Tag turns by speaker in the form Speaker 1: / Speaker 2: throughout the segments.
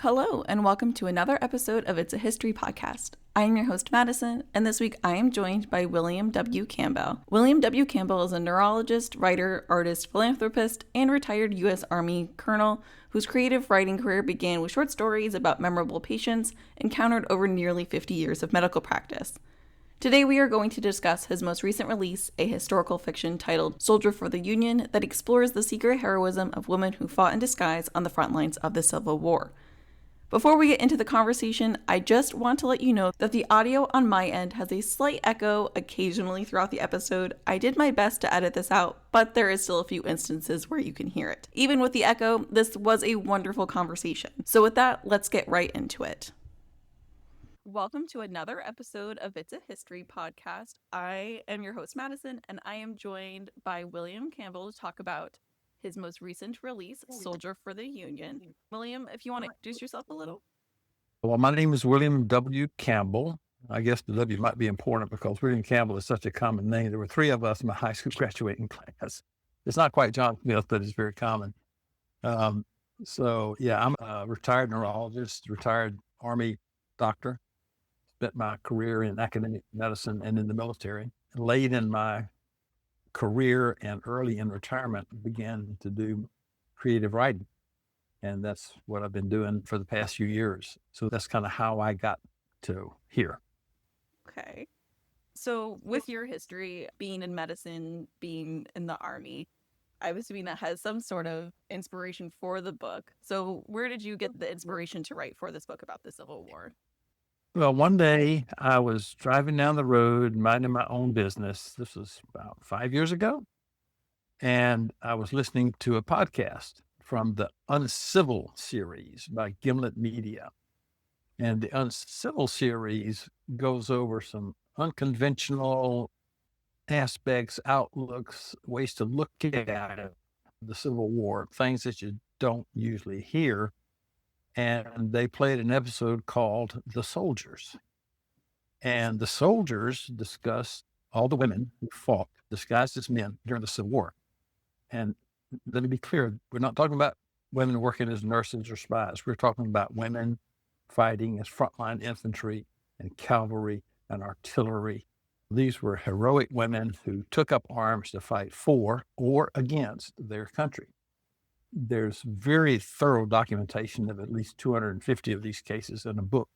Speaker 1: Hello, and welcome to another episode of It's a History podcast. I am your host, Madison, and this week I am joined by William W. Campbell. William W. Campbell is a neurologist, writer, artist, philanthropist, and retired U.S. Army colonel whose creative writing career began with short stories about memorable patients encountered over nearly 50 years of medical practice. Today we are going to discuss his most recent release, a historical fiction titled Soldier for the Union, that explores the secret heroism of women who fought in disguise on the front lines of the Civil War. Before we get into the conversation, I just want to let you know that the audio on my end has a slight echo occasionally throughout the episode. I did my best to edit this out, but there is still a few instances where you can hear it. Even with the echo, this was a wonderful conversation. So with that, let's get right into it. Welcome to another episode of It's a History podcast. I am your host, Madison, and I am joined by William Campbell to talk about his most recent release, Soldier for the Union. William, if you want to introduce yourself a little.
Speaker 2: Well, my name is William W. Campbell. I guess the W might be important because William Campbell is such a common name. There were three of us in my high school graduating class. It's not quite John Smith, but it's very common. I'm a retired neurologist, retired Army doctor. Spent my career in academic medicine and in the military. Late in my career and early in retirement, began to do creative writing. And that's what I've been doing for the past few years. So that's kind of how I got to here.
Speaker 1: Okay. So with your history, being in medicine, being in the Army, I'm assuming that has some sort of inspiration for the book. So where did you get the inspiration to write for this book about the Civil War?
Speaker 2: Well, one day I was driving down the road, minding my own business. This was about 5 years ago. And I was listening to a podcast from the Uncivil series by Gimlet Media. And the Uncivil series goes over some unconventional aspects, outlooks, ways to look at the Civil War, things that you don't usually hear. And they played an episode called The Soldiers. And the soldiers discussed all the women who fought disguised as men during the Civil War. And let me be clear, we're not talking about women working as nurses or spies. We're talking about women fighting as frontline infantry and cavalry and artillery. These were heroic women who took up arms to fight for or against their country. There's very thorough documentation of at least 250 of these cases in a book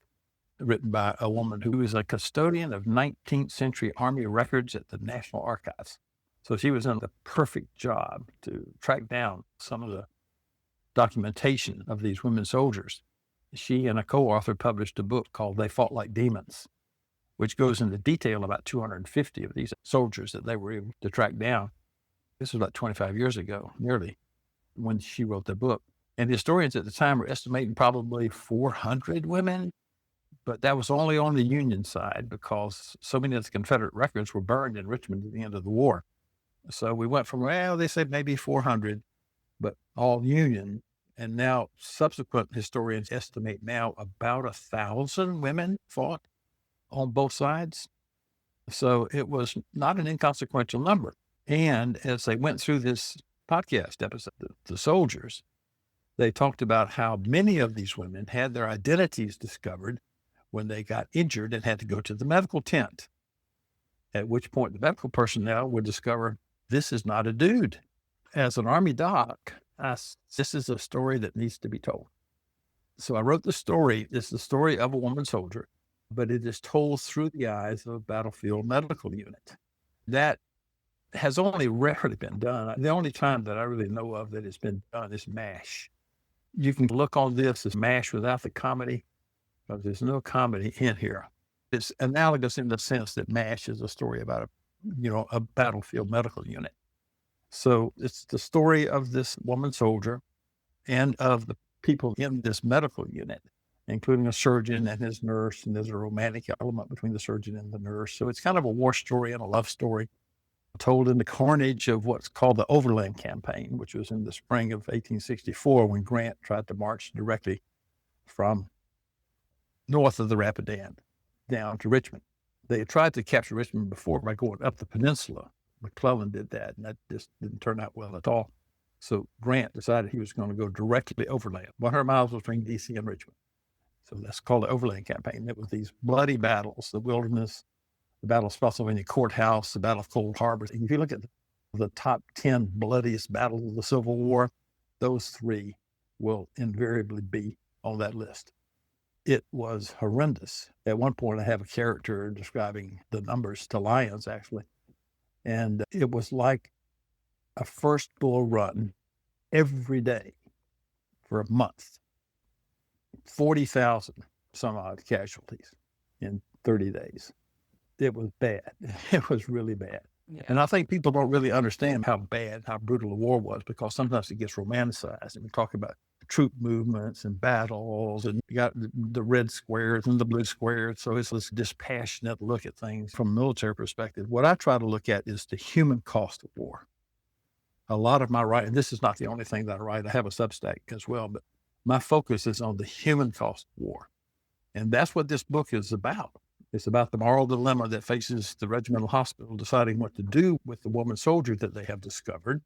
Speaker 2: written by a woman who is a custodian of 19th century Army records at the National Archives. So she was in the perfect job to track down some of the documentation of these women soldiers. She and a co-author published a book called They Fought Like Demons, which goes into detail about 250 of these soldiers that they were able to track down. This was about 25 years ago, nearly, when she wrote the book. And historians at the time were estimating probably 400 women, but that was only on the Union side because so many of the Confederate records were burned in Richmond at the end of the war. So we went from, well, they said maybe 400, but all Union. And now subsequent historians estimate now about 1,000 women fought on both sides. So it was not an inconsequential number. And as they went through this podcast episode, the soldiers, they talked about how many of these women had their identities discovered when they got injured and had to go to the medical tent, at which point the medical personnel would discover this is not a dude. As an Army doc, this is a story that needs to be told. So I wrote the story. It's the story of a woman soldier, but it is told through the eyes of a battlefield medical unit. That has only rarely been done. The only time that I really know of that it's been done is MASH. You can look on this as MASH without the comedy, because there's no comedy in here. It's analogous in the sense that MASH is a story about a battlefield medical unit. So it's the story of this woman soldier and of the people in this medical unit, including a surgeon and his nurse, and there's a romantic element between the surgeon and the nurse. So it's kind of a war story and a love story told in the carnage of what's called the Overland Campaign, which was in the spring of 1864 when Grant tried to march directly from north of the Rapidan down to Richmond. They had tried to capture Richmond before by going up the peninsula. McClellan did that, and that just didn't turn out well at all. So Grant decided he was going to go directly overland, 100 miles between D.C. and Richmond. So that's called the Overland Campaign. It was these bloody battles, the Wilderness, the Battle of Spotsylvania Courthouse, the Battle of Cold Harbor. If you look at the top 10 bloodiest battles of the Civil War, those three will invariably be on that list. It was horrendous. At one point, I have a character describing the numbers to lions, actually. And it was like a first bull run every day for a month. 40,000 some odd casualties in 30 days. It was bad. It was really bad. Yeah. And I think people don't really understand how bad, how brutal the war was, because sometimes it gets romanticized. And we talk about troop movements and battles, and you got the red squares and the blue squares. So it's this dispassionate look at things from a military perspective. What I try to look at is the human cost of war. A lot of my writing, this is not the only thing that I write. I have a Substack as well, but my focus is on the human cost of war. And that's what this book is about. It's about the moral dilemma that faces the regimental hospital deciding what to do with the woman soldier that they have discovered,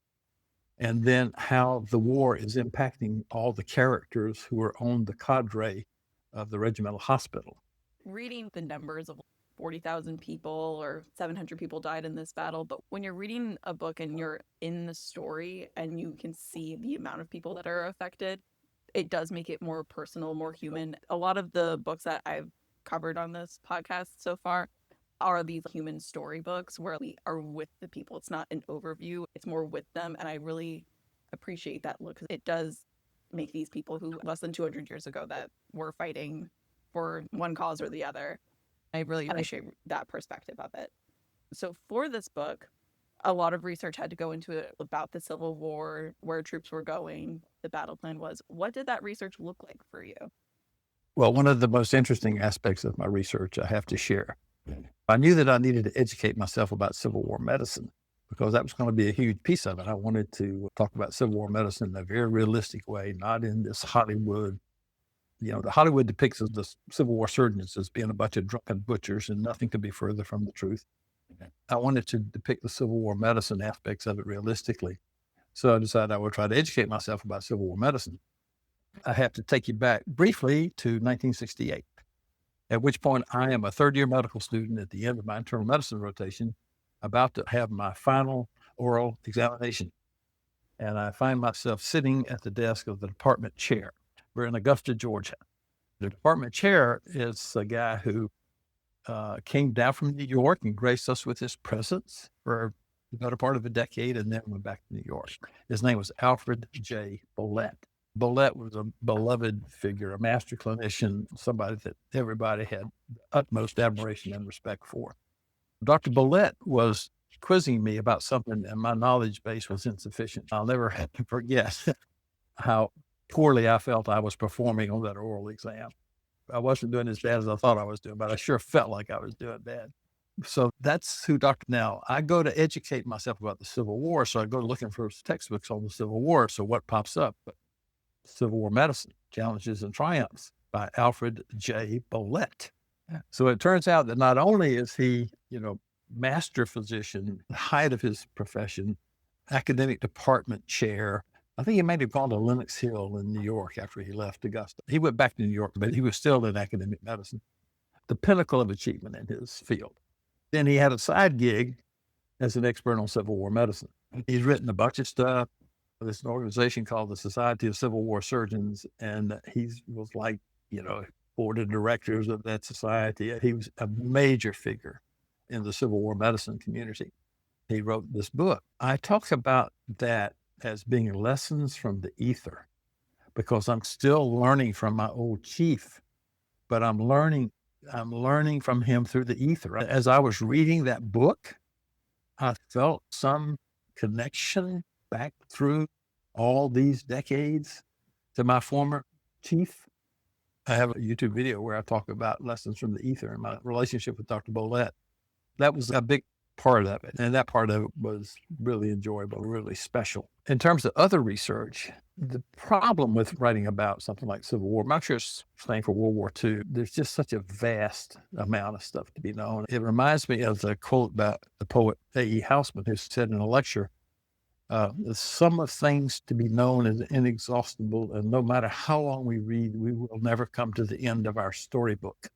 Speaker 2: and then how the war is impacting all the characters who are on the cadre of the regimental hospital.
Speaker 1: Reading the numbers of 40,000 people or 700 people died in this battle, but when you're reading a book and you're in the story and you can see the amount of people that are affected, it does make it more personal, more human. A lot of the books that I've covered on this podcast so far are these human storybooks where we are with the people. It's not an overview, it's more with them. And I really appreciate that look, because it does make these people who less than 200 years ago that were fighting for one cause or the other. I really appreciate that perspective of it. So for this book, a lot of research had to go into it about the Civil War, where troops were going, the battle plan was. What did that research look like for you?
Speaker 2: Well, one of the most interesting aspects of my research I have to share. I knew that I needed to educate myself about Civil War medicine, because that was going to be a huge piece of it. I wanted to talk about Civil War medicine in a very realistic way, not in this Hollywood. The Hollywood depicts the Civil War surgeons as being a bunch of drunken butchers, and nothing could be further from the truth. I wanted to depict the Civil War medicine aspects of it realistically. So I decided I would try to educate myself about Civil War medicine. I have to take you back briefly to 1968, at which point I am a third-year medical student at the end of my internal medicine rotation, about to have my final oral examination. And I find myself sitting at the desk of the department chair. We're in Augusta, Georgia. The department chair is a guy who came down from New York and graced us with his presence for the better part of a decade, and then went back to New York. His name was Alfred J. Bolett. Bolett was a beloved figure, a master clinician, somebody that everybody had utmost admiration and respect for. Dr. Bolett was quizzing me about something, and my knowledge base was insufficient. I'll never forget how poorly I felt I was performing on that oral exam. I wasn't doing as bad as I thought I was doing, but I sure felt like I was doing bad. So that's who Now, I go to educate myself about the Civil War, so I go looking for textbooks on the Civil War. So what pops up? Civil War Medicine, Challenges and Triumphs by Alfred J. Bolett. So it turns out that not only is he, master physician, the height of his profession, academic department chair. I think he might have gone to Lenox Hill in New York after he left Augusta. He went back to New York, but he was still in academic medicine, the pinnacle of achievement in his field. Then he had a side gig as an expert on Civil War medicine. He's written a bunch of stuff. There's an organization called the Society of Civil War Surgeons, and he was like, board of directors of that society. He was a major figure in the Civil War medicine community. He wrote this book. I talk about that as being lessons from the ether, because I'm still learning from my old chief, but I'm learning from him through the ether. As I was reading that book, I felt some connection back through all these decades to my former chief. I have a YouTube video where I talk about lessons from the ether and my relationship with Dr. Bolett. That was a big part of it, and that part of it was really enjoyable, really special. In terms of other research, the problem with writing about something like Civil War, I'm not sure it's the same for World War II, there's just such a vast amount of stuff to be known. It reminds me of the quote about the poet A.E. Housman, who said in a lecture, The sum of things to be known is inexhaustible, and no matter how long we read, we will never come to the end of our storybook.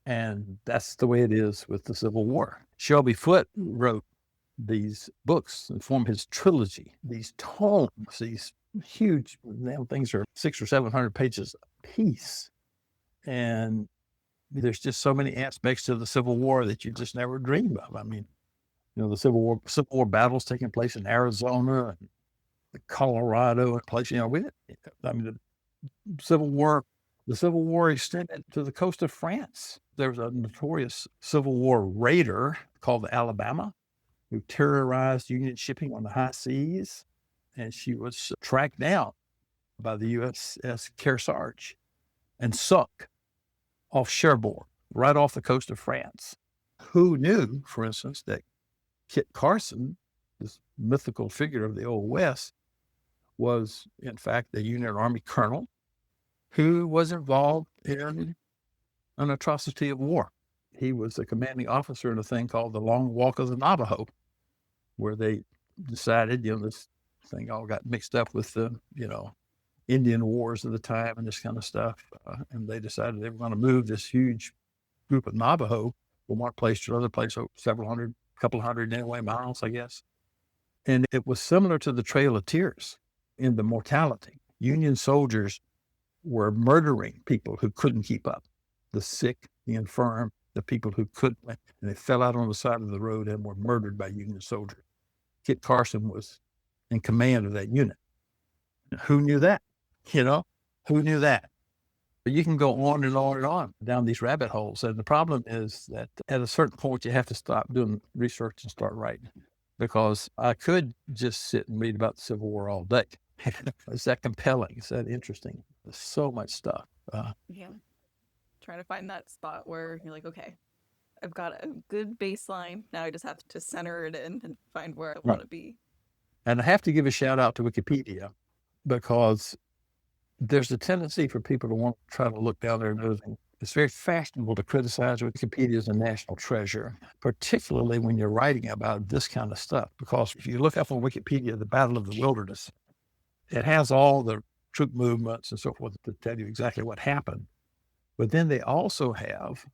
Speaker 2: And that's the way it is with the Civil War. Shelby Foote wrote these books and formed his trilogy, these tomes, these huge things are 600 or 700 pages a piece. And there's just so many aspects to the Civil War that you just never dreamed of. I mean, the Civil War battles taking place in Arizona and Colorado and places, the Civil War extended to the coast of France. There was a notorious Civil War raider called the Alabama who terrorized Union shipping on the high seas, and she was tracked down by the USS Kearsarge and sunk off Cherbourg, right off the coast of France. Who knew, for instance, that Kit Carson, this mythical figure of the Old West, was in fact a Union Army colonel who was involved in an atrocity of war. He was the commanding officer in a thing called the Long Walk of the Navajo, where they decided, this thing all got mixed up with the, Indian wars of the time and this kind of stuff. And they decided they were going to move this huge group of Navajo from one place to another place, couple hundred anyway, miles, I guess. And it was similar to the Trail of Tears in the mortality. Union soldiers were murdering people who couldn't keep up, the sick, the infirm, the people who couldn't, and they fell out on the side of the road and were murdered by Union soldiers. Kit Carson was in command of that unit. Who knew that? Who knew that? But you can go on and on and on down these rabbit holes. And the problem is that at a certain point, you have to stop doing research and start writing, because I could just sit and read about the Civil War all day. Is that compelling? Is that interesting? There's so much stuff.
Speaker 1: Yeah. Trying to find that spot where you're like, okay, I've got a good baseline. Now I just have to center it in and find where I want to be.
Speaker 2: And I have to give a shout out to Wikipedia, because there's a tendency for people to want to try to look down their nose. It's very fashionable to criticize Wikipedia as a national treasure, particularly when you're writing about this kind of stuff. Because if you look up on Wikipedia, the Battle of the Wilderness, it has all the troop movements and so forth to tell you exactly what happened. But then they also have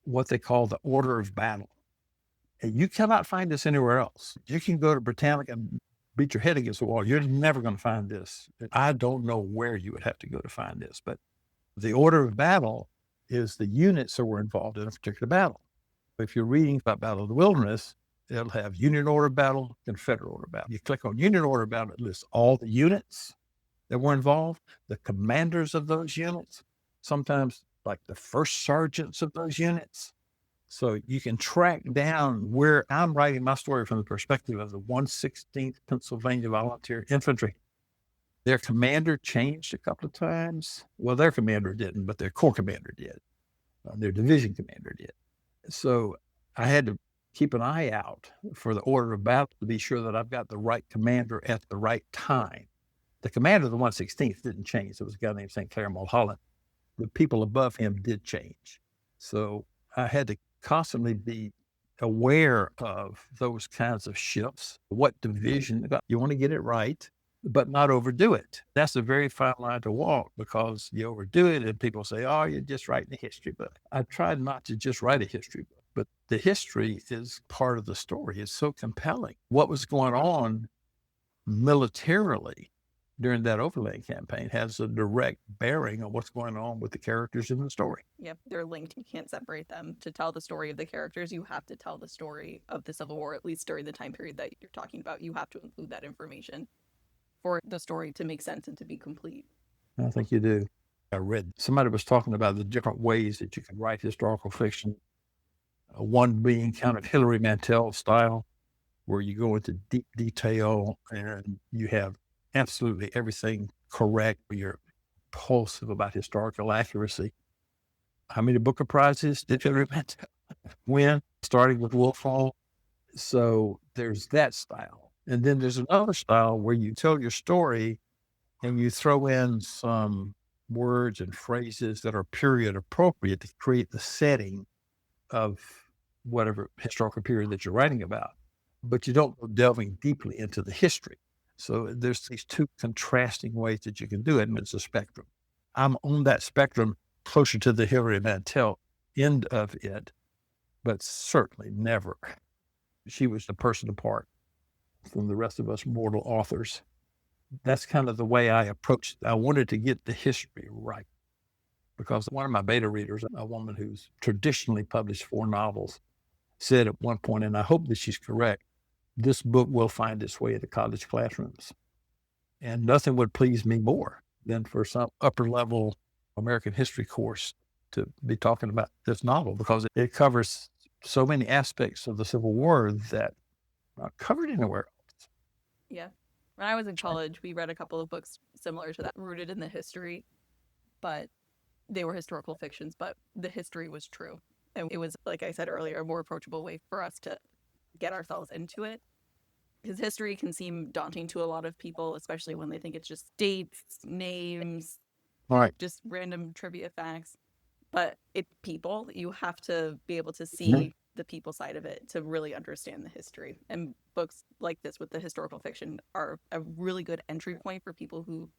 Speaker 2: what they call the order of battle. And you cannot find this anywhere else. You can go to Britannica and beat your head against the wall. You're never going to find this. I don't know where you would have to go to find this, but the order of battle is the units that were involved in a particular battle. If you're reading about Battle of the Wilderness, it'll have Union order of battle, Confederate order of battle. You click on Union order of battle, it lists all the units that were involved, the commanders of those units, sometimes like the first sergeants of those units. So you can track down where I'm writing my story from the perspective of the 116th Pennsylvania Volunteer Infantry. Their commander changed a couple of times. Well, their commander didn't, but their corps commander did. Their division commander did. So I had to keep an eye out for the order of battle to be sure that I've got the right commander at the right time. The commander of the 116th didn't change. It was a guy named St. Clair Mulholland. The people above him did change. So I had to constantly be aware of those kinds of shifts. What division, you want to get it right, but not overdo it. That's a very fine line to walk, because you overdo it and people say, oh, you're just writing a history book. I tried not to just write a history book, but the history is part of the story. It's so compelling. What was going on militarily during that overland campaign has a direct bearing on what's going on with the characters in the story.
Speaker 1: Yep, they're linked. You can't separate them. To tell the story of the characters, you have to tell the story of the Civil War, at least during the time period that you're talking about. You have to include that information for the story to make sense and to be complete.
Speaker 2: I think you do. I read somebody was talking about the different ways that you can write historical fiction. One being kind of Hilary Mantel style, where you go into deep detail and you have absolutely everything correct. You're impulsive about historical accuracy. How many Booker Prizes did Hilary Mantel win? Starting with Wolf Hall. So there's that style. And then there's another style where you tell your story and you throw in some words and phrases that are period appropriate to create the setting of whatever historical period that you're writing about. but you don't go delving deeply into the history. So there's these two contrasting ways that you can do it, and it's a spectrum. I'm on that spectrum closer to the Hilary Mantel end of it, but certainly never. She was a person apart from the rest of us mortal authors. That's kind of the way I approached it. I wanted to get the history right because one of my beta readers, a woman who's traditionally published 4 novels, said at one point, and I hope that she's correct, this book will find its way into college classrooms. And nothing would please me more than for some upper level American history course to be talking about this novel because it covers so many aspects of the Civil War that are not covered anywhere else.
Speaker 1: Yeah. When I was in college, we read a couple of books similar to that, rooted in the history, but they were historical fictions, but the history was true. And it was, like I said earlier, a more approachable way for us to get ourselves into it. Because history can seem daunting to a lot of people, especially when they think it's just dates, names,
Speaker 2: Right.
Speaker 1: just random trivia facts. But it's people. You have to be able to see the people side of it to really understand the history. And books like this with the historical fiction are a really good entry point for people who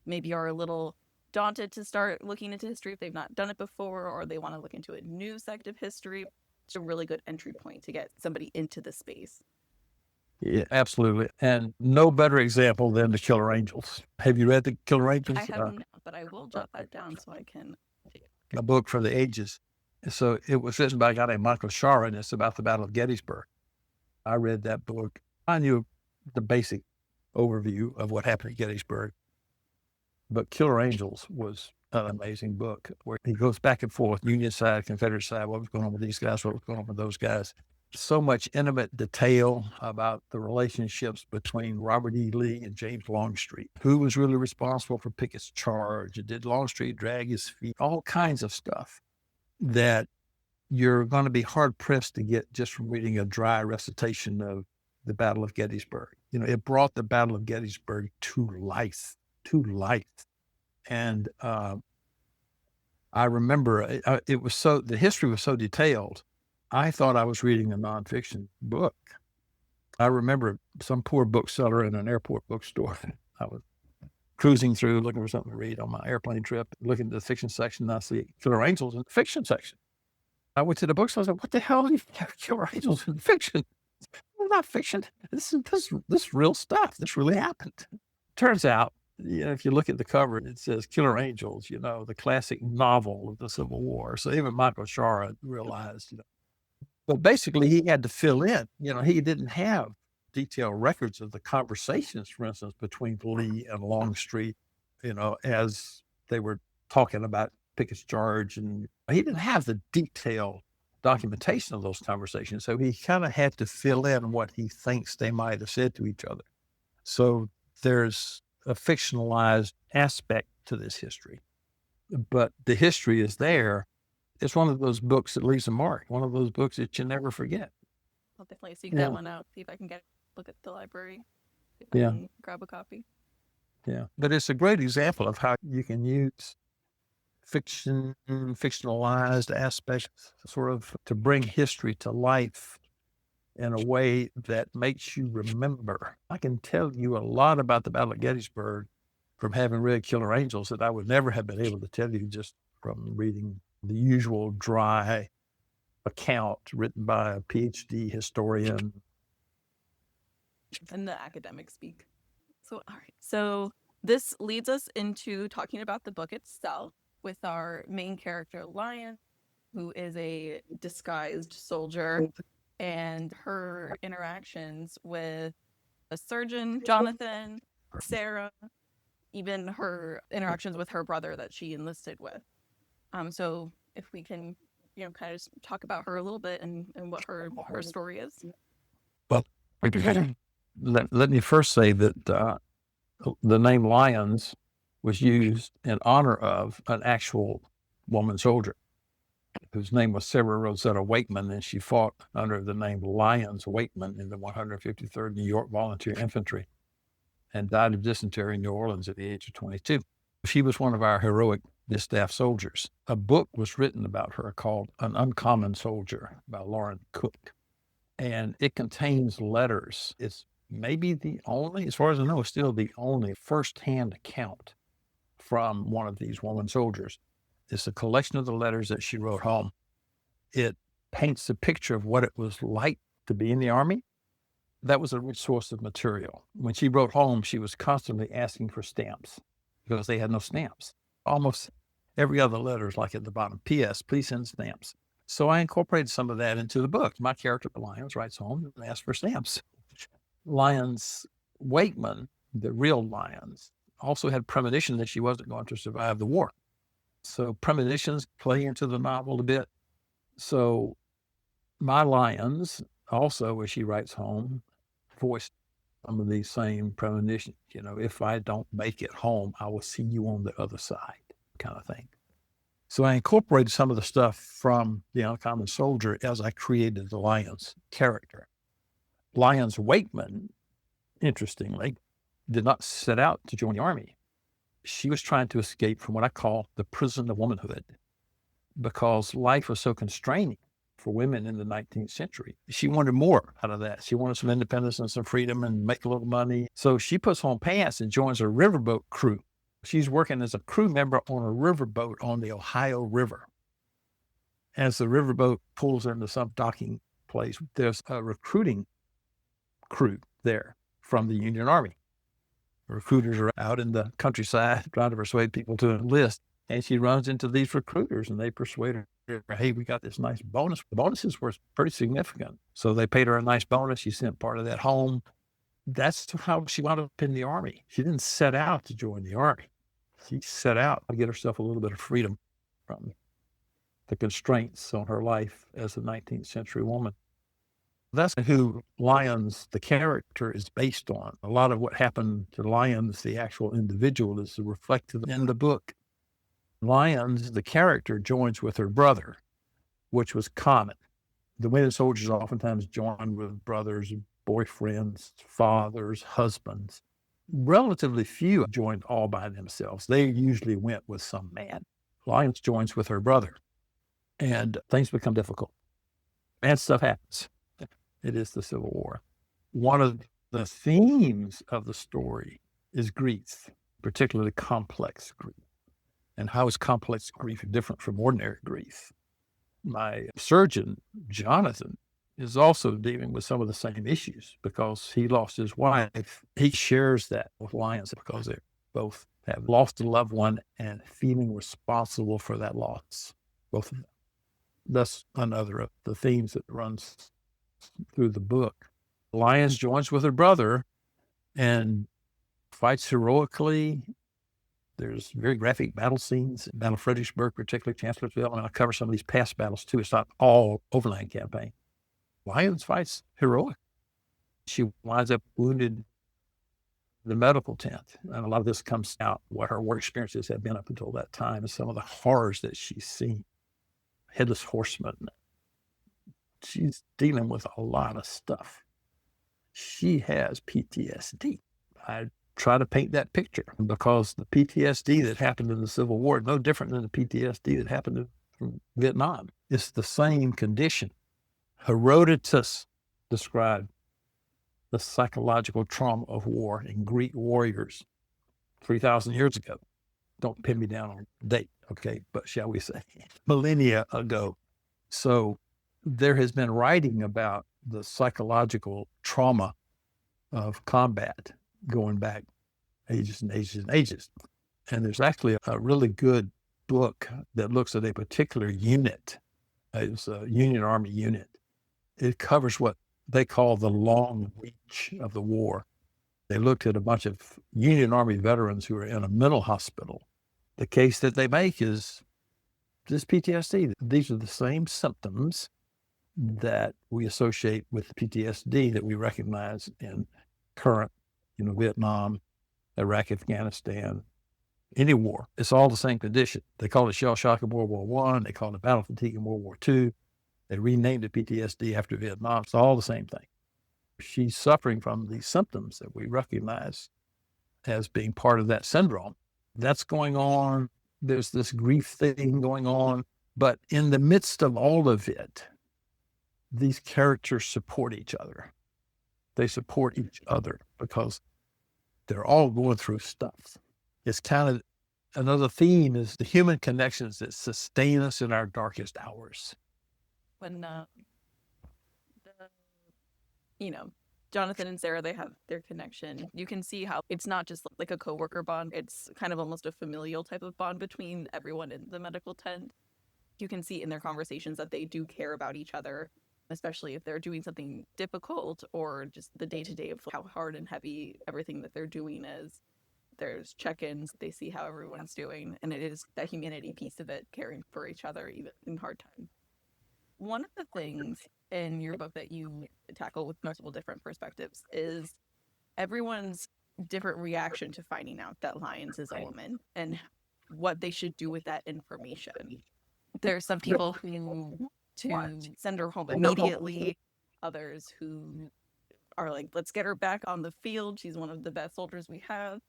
Speaker 1: maybe are a little daunted to start looking into history if they've not done it before, or they want to look into a new sect of history. It's a really good entry point to get somebody into the space.
Speaker 2: Yeah, absolutely. And no better example than The Killer Angels. Have you read The Killer Angels?
Speaker 1: I haven't, but I will jot that down so I can take it.
Speaker 2: A book for the ages. So it was written by a guy named Michael Shara, and it's about the Battle of Gettysburg. I read that book. I knew the basic overview of what happened at Gettysburg, but Killer Angels was an amazing book where he goes back and forth, Union side, Confederate side, what was going on with these guys, what was going on with those guys. So much intimate detail about the relationships between Robert E. Lee and James Longstreet. Who was really responsible for Pickett's charge? Did Longstreet drag his feet? All kinds of stuff that you're going to be hard-pressed to get just from reading a dry recitation of the Battle of Gettysburg. It brought the Battle of Gettysburg to life. And I remember the history was so detailed, I thought I was reading a nonfiction book. I remember some poor bookseller in an airport bookstore. I was cruising through looking for something to read on my airplane trip, looking at the fiction section, and I see Killer Angels in the fiction section. I went to the bookstore, I was like, what the hell do you have Killer Angels in fiction? Well, not fiction. This is real stuff. This really happened. Turns out, if you look at the cover, it says Killer Angels, the classic novel of the Civil War. So even Michael Shara realized, but basically he had to fill in. He didn't have detailed records of the conversations, for instance, between Lee and Longstreet, as they were talking about Pickett's charge. And he didn't have the detailed documentation of those conversations. So he kind of had to fill in what he thinks they might have said to each other. So there's a fictionalized aspect to this history, but the history is there. It's one of those books that leaves a mark, one of those books that you never forget.
Speaker 1: I'll definitely seek that one out, see if I can look at the library, see if I can grab a copy.
Speaker 2: Yeah, but it's a great example of how you can use fiction, fictionalized aspects sort of to bring history to life in a way that makes you remember. I can tell you a lot about the Battle of Gettysburg from having read Killer Angels that I would never have been able to tell you just from reading the usual dry account written by a PhD historian.
Speaker 1: And the academic speak. So, all right. So this leads us into talking about the book itself with our main character, Lion, who is a disguised soldier, and her interactions with a surgeon, Jonathan, Sarah, even her interactions with her brother that she enlisted with. So if we can, kind of talk about her a little bit and what her story is.
Speaker 2: Well, let me first say that the name Lions was used in honor of an actual woman soldier whose name was Sarah Rosetta Wakeman, and she fought under the name Lyons Wakeman in the 153rd New York Volunteer Infantry and died of dysentery in New Orleans at the age of 22. She was one of our heroic distaff soldiers. A book was written about her called An Uncommon Soldier by Lauren Cook. and it contains letters. It's maybe the only, as far as I know, it's still the only firsthand account from one of these woman soldiers. It's a collection of the letters that she wrote home. It paints a picture of what it was like to be in the Army. That was a rich source of material. When she wrote home, she was constantly asking for stamps because they had no stamps. Almost every other letter is like at the bottom, P.S., please send stamps. So I incorporated some of that into the book. My character, Lyons, writes home and asks for stamps. Lyons Wakeman, the real Lyons, also had premonition that she wasn't going to survive the war. So premonitions play into the novel a bit. So my Lyons also, as she writes home, voiced some of these same premonitions. If I don't make it home, I will see you on the other side, kind of thing. So I incorporated some of the stuff from The Uncommon Soldier as I created the Lyons character. Lyons Wakeman, interestingly, did not set out to join the Army. She was trying to escape from what I call the prison of womanhood, because life was so constraining for women in the 19th century. She wanted more out of that. She wanted some independence and some freedom and make a little money. So she puts on pants and joins a riverboat crew. She's working as a crew member on a riverboat on the Ohio River. As the riverboat pulls into some docking place, there's a recruiting crew there from the Union Army. Recruiters are out in the countryside trying to persuade people to enlist. And she runs into these recruiters and they persuade her, hey, we got this nice bonus. The bonuses were pretty significant. So they paid her a nice bonus. She sent part of that home. That's how she wound up in the Army. She didn't set out to join the Army. She set out to get herself a little bit of freedom from the constraints on her life as a 19th century woman. That's who Lyons, the character, is based on. A lot of what happened to Lyons, the actual individual, is reflected in the book. Lyons, the character, joins with her brother, which was common. The women soldiers oftentimes joined with brothers, boyfriends, fathers, husbands. Relatively few joined all by themselves. They usually went with some man. Lyons joins with her brother, and things become difficult. Bad stuff happens. It is the Civil War. One of the themes of the story is grief, particularly complex grief. And how is complex grief different from ordinary grief? My surgeon, Jonathan, is also dealing with some of the same issues because he lost his wife. He shares that with Lyons because they both have lost a loved one and feeling responsible for that loss, both of them. That's another of the themes that runs through the book. Lyons joins with her brother and fights heroically. There's very graphic battle scenes, Battle of Fredericksburg, particularly Chancellorsville, and I'll cover some of these past battles too. It's not all overland campaign. Lyons fights heroic. She winds up wounded in the medical tent, and a lot of this comes out what her war experiences have been up until that time and some of the horrors that she's seen. Headless horseman. She's dealing with a lot of stuff. She has PTSD. I try to paint that picture because the PTSD that happened in the Civil War is no different than the PTSD that happened in Vietnam. It's the same condition. Herodotus described the psychological trauma of war in Greek warriors 3,000 years ago. Don't pin me down on the date, okay, but shall we say millennia ago. So there has been writing about the psychological trauma of combat going back ages and ages and ages. And there's actually a really good book that looks at a particular unit. It's a Union Army unit. It covers what they call the long reach of the war. They looked at a bunch of Union Army veterans who are in a mental hospital. The case that they make is this PTSD. These are the same symptoms that we associate with PTSD that we recognize in current, Vietnam, Iraq, Afghanistan, any war. It's all the same condition. They call it shell shock in World War I. They call it battle fatigue in World War II. They renamed it PTSD after Vietnam. It's all the same thing. She's suffering from these symptoms that we recognize as being part of that syndrome. That's going on. There's this grief thing going on. But in the midst of all of it, these characters support each other. They support each other because they're all going through stuff. It's kind of another theme is the human connections that sustain us in our darkest hours.
Speaker 1: When Jonathan and Sarah, they have their connection. You can see how it's not just like a coworker bond. It's kind of almost a familial type of bond between everyone in the medical tent. You can see in their conversations that they do care about each other, especially if they're doing something difficult or just the day-to-day of how hard and heavy everything that they're doing is. There's check-ins, they see how everyone's doing, and it is that humanity piece of it, caring for each other even in hard times. One of the things in your book that you tackle with multiple different perspectives is everyone's different reaction to finding out that Lyons is a woman and what they should do with that information. There's some people who to send her home immediately, others who are like, let's get her back on the field. She's one of the best soldiers we have.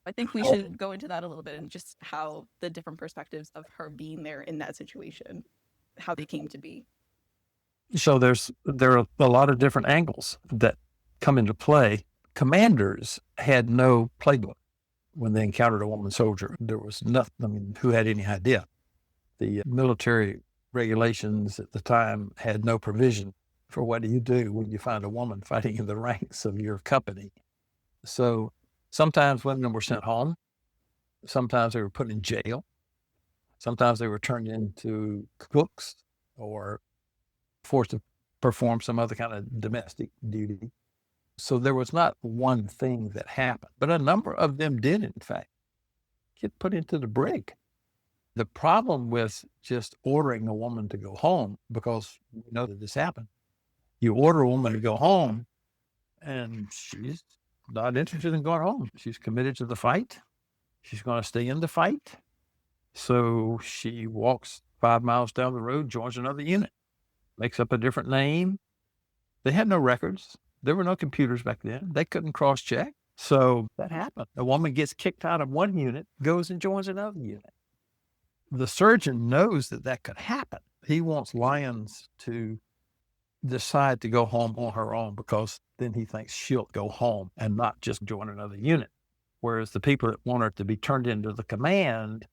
Speaker 1: I think we should go into that a little bit and just how the different perspectives of her being there in that situation, how they came to be.
Speaker 2: So there are a lot of different angles that come into play. Commanders had no playbook when they encountered a woman soldier. There was nothing. I mean, who had any idea? The military regulations at the time had no provision for what do you do when you find a woman fighting in the ranks of your company. So sometimes women were sent home. Sometimes they were put in jail. Sometimes they were turned into cooks or forced to perform some other kind of domestic duty. So there was not one thing that happened, but a number of them did, in fact, get put into the brig. The problem with just ordering a woman to go home, because we know that this happened, you order a woman to go home and she's not interested in going home. She's committed to the fight. She's going to stay in the fight. So she walks 5 miles down the road, joins another unit, makes up a different name. They had no records. There were no computers back then. They couldn't cross-check. So that happened. A woman gets kicked out of one unit, goes and joins another unit. The surgeon knows that that could happen. He wants Lyons to decide to go home on her own because then he thinks she'll go home and not just join another unit. Whereas the people that want her to be turned into the command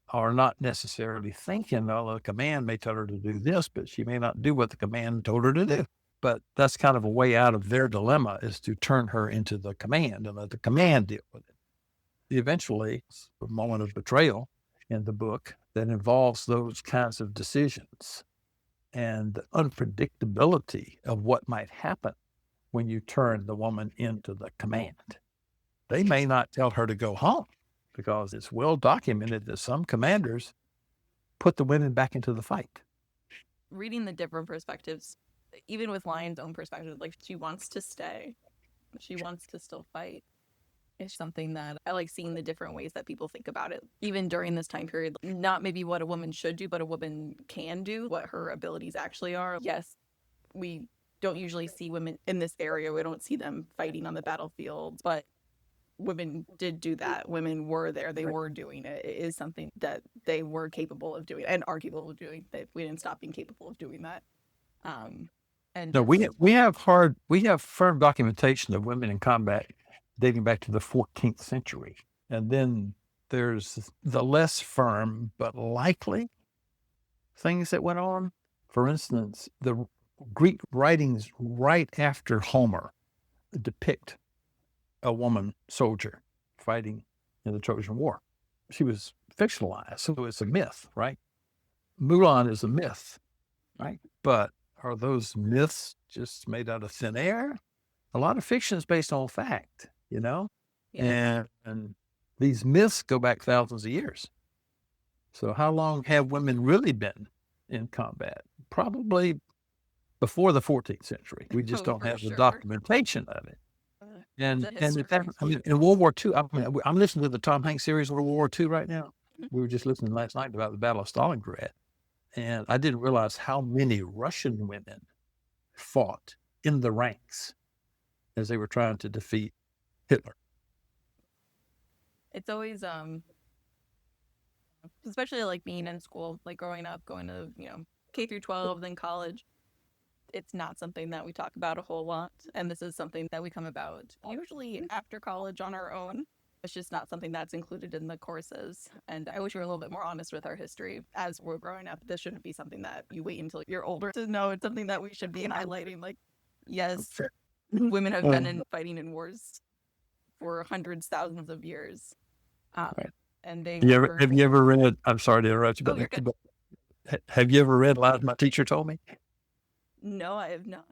Speaker 2: are not necessarily thinking, oh, the command may tell her to do this, but she may not do what the command told her to do. But that's kind of a way out of their dilemma, is to turn her into the command and let the command deal with it. Eventually, it's a moment of betrayal in the book that involves those kinds of decisions and the unpredictability of what might happen when you turn the woman into the command. They may not tell her to go home because it's well documented that some commanders put the women back into the fight.
Speaker 1: Reading the different perspectives, even with Lyon's own perspective, like she wants to stay, she wants to still fight. It's something that I like seeing the different ways that people think about it, even during this time period. Not maybe what a woman should do, but a woman can do, what her abilities actually are. Yes, we don't usually see women in this area. We don't see them fighting on the battlefield, but women did do that. Women were there. They were doing it. It is something that they were capable of doing and are capable of doing. That we didn't stop being capable of doing that. And
Speaker 2: no, we have firm documentation of women in combat dating back to the 14th century. And then there's the less firm but likely things that went on. For instance, the Greek writings right after Homer depict a woman soldier fighting in the Trojan War. She was fictionalized, so it's a myth, right? Mulan is a myth, right? But are those myths just made out of thin air? A lot of fiction is based on fact, you know? Yeah. And these myths go back thousands of years. So how long have women really been in combat? Probably before the 14th century. We just don't have the documentation of it. And in World War II, I'm listening to the Tom Hanks series of World War II right now. We were just listening last night about the Battle of Stalingrad. And I didn't realize how many Russian women fought in the ranks as they were trying to defeat Hitler.
Speaker 1: It's always, especially like being in school, like growing up, going to, K through 12, then college. It's not something that we talk about a whole lot, and this is something that we come about usually after college on our own. It's just not something that's included in the courses, and I wish we were a little bit more honest with our history as we're growing up. This shouldn't be something that you wait until you're older to know. It's something that we should be highlighting. Like, yes, women have been fighting in wars for hundreds, thousands of years.
Speaker 2: Right.
Speaker 1: And they
Speaker 2: Have you ever read, I'm sorry to interrupt you,
Speaker 1: Oh,
Speaker 2: but,
Speaker 1: you're good.
Speaker 2: but have you ever read Lies My Teacher Told Me?
Speaker 1: No, I have not.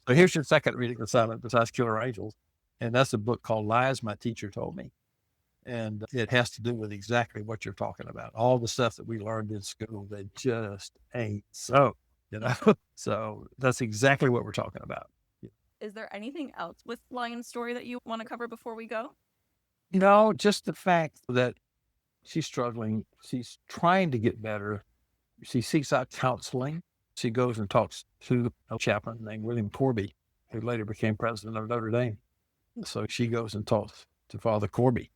Speaker 2: So here's your second reading assignment besides Killer Angels. And that's a book called Lies My Teacher Told Me. And it has to do with exactly what you're talking about. All the stuff that we learned in school that just ain't so, you know? So that's exactly what we're talking about.
Speaker 1: Is there anything else with Lion's story that you want to cover before we go?
Speaker 2: No, just the fact that she's struggling. She's trying to get better. She seeks out counseling. She goes and talks to a chaplain named William Corby, who later became president of Notre Dame. So she goes and talks to Father Corby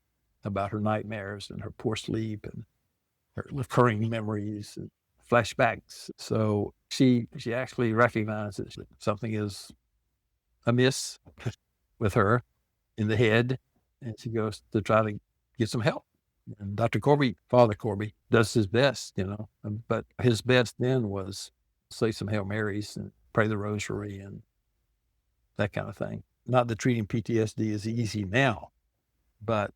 Speaker 2: about her nightmares and her poor sleep and her recurring memories and flashbacks. So she actually recognizes that something is amiss with her in the head, and she goes to try to get some help. And Father Corby, does his best, but his best then was say some Hail Marys and pray the rosary and that kind of thing. Not that treating PTSD is easy now, but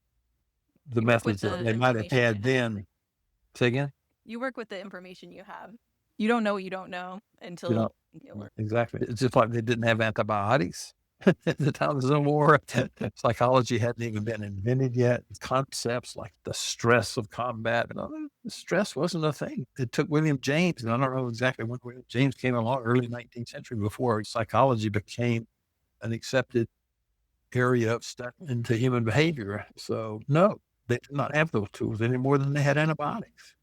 Speaker 2: the methods that they might have had then. Say again?
Speaker 1: You work with the information you have. You don't know what you don't know until you work.
Speaker 2: Exactly. It's just like they didn't have antibiotics at the time of the Civil War. Psychology hadn't even been invented yet. Concepts like the stress of combat, stress wasn't a thing. It took William James, and I don't know exactly when William James came along, early 19th century, before psychology became an accepted area of study into human behavior. So no, they did not have those tools any more than they had antibiotics.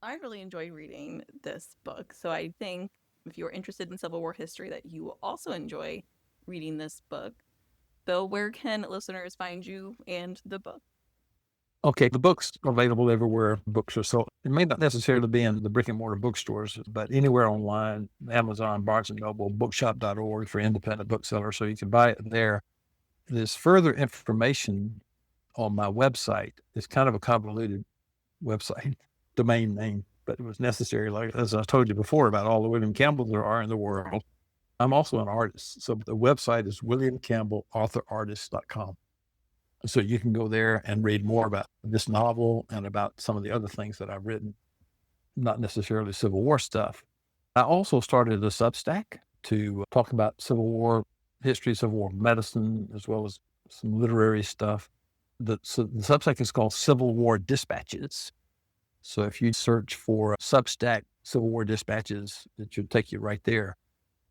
Speaker 1: I really enjoy reading this book. So I think if you're interested in Civil War history, that you will also enjoy reading this book. Bill, where can listeners find you and the book?
Speaker 2: Okay, the book's available everywhere books are sold. It may not necessarily be in the brick and mortar bookstores, but anywhere online, Amazon, Barnes & Noble, bookshop.org for independent booksellers, so you can buy it there. There's further information on my website. It's kind of a convoluted website, domain name, but it was necessary, like as I told you before, about all the William Campbells there are in the world. I'm also an artist, so the website is williamcampbellauthorartist.com. So you can go there and read more about this novel and about some of the other things that I've written, not necessarily Civil War stuff. I also started a Substack to talk about Civil War history, Civil War medicine, as well as some literary stuff. The Substack is called Civil War Dispatches. So if you search for Substack Civil War Dispatches, it should take you right there.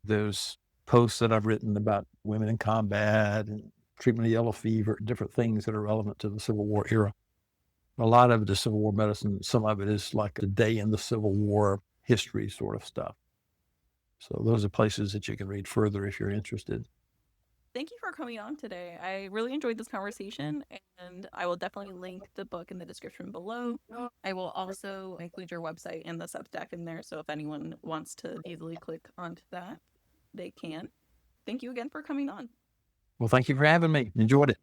Speaker 2: There's posts that I've written about women in combat and treatment of yellow fever, different things that are relevant to the Civil War era. A lot of it is Civil War medicine. Some of it is like a day in the Civil War history sort of stuff. So those are places that you can read further if you're interested.
Speaker 1: Thank you for coming on today. I really enjoyed this conversation, and I will definitely link the book in the description below. I will also include your website and the Substack in there, so if anyone wants to easily click onto that, they can. Thank you again for coming on.
Speaker 2: Well, thank you for having me. Enjoyed it.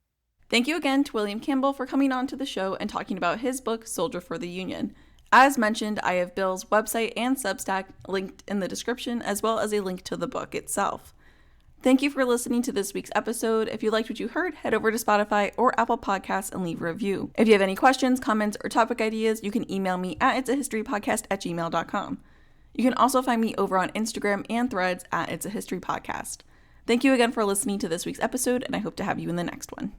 Speaker 1: Thank you again to William Campbell for coming on to the show and talking about his book, Soldier for the Union. As mentioned, I have Bill's website and Substack linked in the description, as well as a link to the book itself. Thank you for listening to this week's episode. If you liked what you heard, head over to Spotify or Apple Podcasts and leave a review. If you have any questions, comments, or topic ideas, you can email me at itsahistorypodcast@gmail.com. You can also find me over on Instagram and Threads at It's a History Podcast. Thank you again for listening to this week's episode, and I hope to have you in the next one.